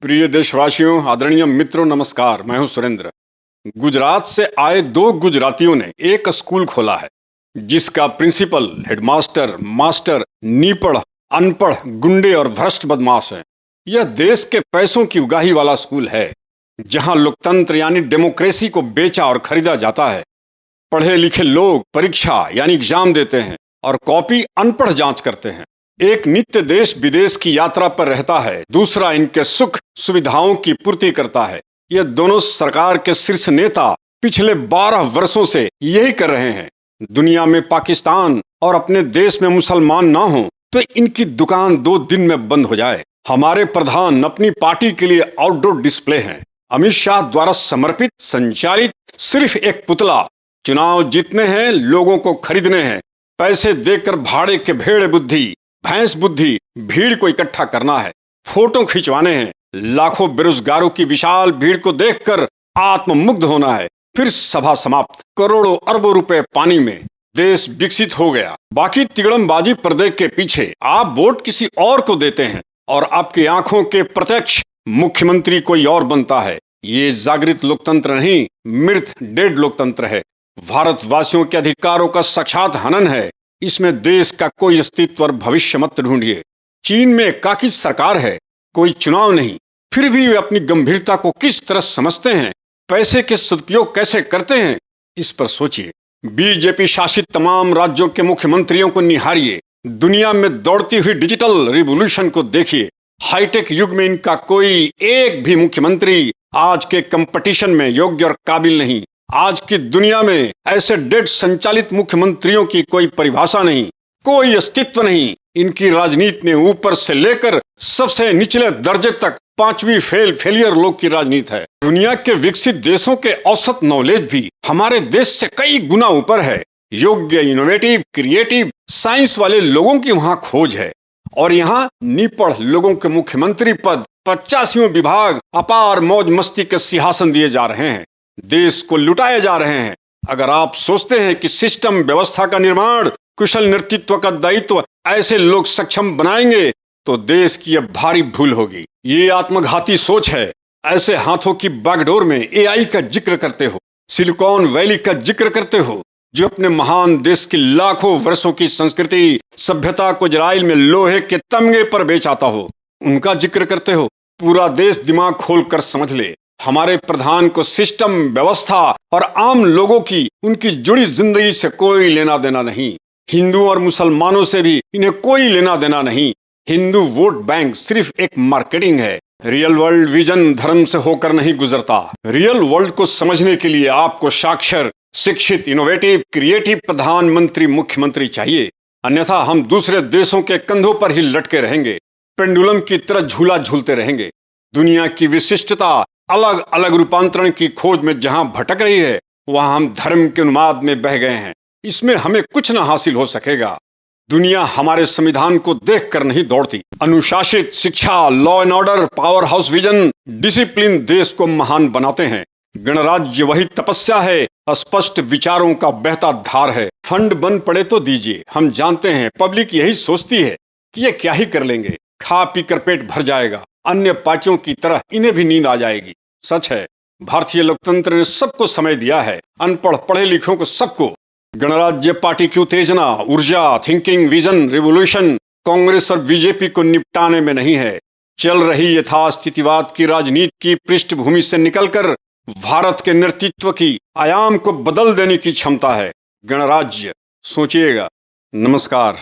प्रिय देशवासियों, आदरणीय मित्रों, नमस्कार। मैं हूं सुरेंद्र। गुजरात से आए दो गुजरातियों ने एक स्कूल खोला है जिसका प्रिंसिपल, हेडमास्टर, मास्टर नीपढ़, अनपढ़, गुंडे और भ्रष्ट बदमाश हैं। यह देश के पैसों की उगाही वाला स्कूल है जहां लोकतंत्र यानी डेमोक्रेसी को बेचा और खरीदा जाता है। पढ़े लिखे लोग परीक्षा यानी एग्जाम देते हैं और कॉपी अनपढ़ जांच करते हैं। एक नित्य देश विदेश की यात्रा पर रहता है, दूसरा इनके सुख सुविधाओं की पूर्ति करता है। ये दोनों सरकार के शीर्ष नेता पिछले 12 वर्षों से यही कर रहे हैं। दुनिया में पाकिस्तान और अपने देश में मुसलमान ना हो तो इनकी दुकान 2 दिन में बंद हो जाए। हमारे प्रधान अपनी पार्टी के लिए आउटडोर डिस्प्ले हैं। अमित शाह द्वारा समर्पित संचालित सिर्फ एक पुतला। चुनाव जीतने हैं, लोगों को खरीदने हैं, पैसे देकर भाड़े के भेड़ बुद्धि, भैंस बुद्धि भीड़ को इकट्ठा करना है, फोटो खिंचवाने हैं, लाखों बेरोजगारों की विशाल भीड़ को देखकर आत्ममुग्ध होना है, फिर सभा समाप्त। करोड़ों अरबों रुपए पानी में, देश विकसित हो गया। बाकी तिगड़मबाजी पर्दे के पीछे आप वोट किसी और को देते हैं और आपकी आंखों के प्रत्यक्ष मुख्यमंत्री कोई और बनता है। ये जागृत लोकतंत्र नहीं, मृत डेड लोकतंत्र है। भारतवासियों के अधिकारों का साक्षात हनन है। इसमें देश का कोई अस्तित्व और भविष्य मत ढूंढिए। चीन में एकाकी सरकार है, कोई चुनाव नहीं, फिर भी वे अपनी गंभीरता को किस तरह समझते हैं, पैसे के सदुपयोग कैसे करते हैं, इस पर सोचिए। बीजेपी शासित तमाम राज्यों के मुख्यमंत्रियों को निहारिए। दुनिया में दौड़ती हुई डिजिटल रिवॉल्यूशन को देखिए। हाईटेक युग में इनका कोई एक भी मुख्यमंत्री आज के कंपटीशन में योग्य और काबिल नहीं। आज की दुनिया में ऐसे डेड संचालित मुख्यमंत्रियों की कोई परिभाषा नहीं, कोई अस्तित्व नहीं। इनकी राजनीति में ऊपर से लेकर सबसे निचले दर्जे तक 5वीं फेलियर लोग की राजनीति है। दुनिया के विकसित देशों के औसत नॉलेज भी हमारे देश से कई गुना ऊपर है। योग्य, इनोवेटिव, क्रिएटिव, साइंस वाले लोगों की वहाँ खोज है और यहाँ निपढ़ लोगों के मुख्यमंत्री पद, 85 विभाग, अपार मौज मस्ती के सिंहासन दिए जा रहे हैं, देश को लुटाए जा रहे हैं। अगर आप सोचते हैं कि सिस्टम व्यवस्था का निर्माण, कुशल नेतृत्व का दायित्व ऐसे लोग सक्षम बनाएंगे तो देश की यह भारी भूल होगी। ये आत्मघाती सोच है। ऐसे हाथों की बागडोर में एआई का जिक्र करते हो, सिलिकॉन वैली का जिक्र करते हो, जो अपने महान देश की लाखों वर्षों की संस्कृति सभ्यता को इजराइल में लोहे के तमगे पर बेच आता हो, उनका जिक्र करते हो। पूरा देश दिमाग खोलकर समझ ले, हमारे प्रधान को सिस्टम, व्यवस्था और आम लोगों की, उनकी जुड़ी जिंदगी से कोई लेना देना नहीं। हिंदू और मुसलमानों से भी इन्हें कोई लेना देना नहीं। हिंदू वोट बैंक सिर्फ एक मार्केटिंग है। रियल वर्ल्ड विजन धर्म से होकर नहीं गुजरता। रियल वर्ल्ड को समझने के लिए आपको साक्षर, शिक्षित, इनोवेटिव, क्रिएटिव प्रधानमंत्री, मुख्यमंत्री चाहिए। अन्यथा हम दूसरे देशों के कंधों पर ही लटके रहेंगे, पेंडुलम की तरह झूला झूलते रहेंगे। दुनिया की विशिष्टता अलग अलग रूपांतरण की खोज में जहां भटक रही है, वहां हम धर्म के उन्माद में बह गए हैं। इसमें हमें कुछ न हासिल हो सकेगा। दुनिया हमारे संविधान को देखकर नहीं दौड़ती। अनुशासित शिक्षा, law and order, power house vision, discipline देश को महान बनाते हैं। गणराज्य वही तपस्या है, स्पष्ट विचारों का बहता धार है। फंड बन पड़े तो दीजिए। हम जानते हैं पब्लिक यही सोचती है कि ये क्या ही कर लेंगे, खा पी कर पेट भर जाएगा। अन्य पार्टियों की तरह इन्हें भी नींद आ जाएगी। सच है, भारतीय लोकतंत्र ने सबको समय दिया है, अनपढ़, पढ़े लिखों को, सबको। गणराज्य पार्टी की उत्तेजना, ऊर्जा, थिंकिंग, विजन, रिवॉल्यूशन कांग्रेस और बीजेपी को निपटाने में नहीं है। चल रही यथास्थितिवाद की राजनीति की पृष्ठभूमि से निकलकर भारत के नेतृत्व की आयाम को बदल देने की क्षमता है। गणराज्य, सोचिएगा। नमस्कार।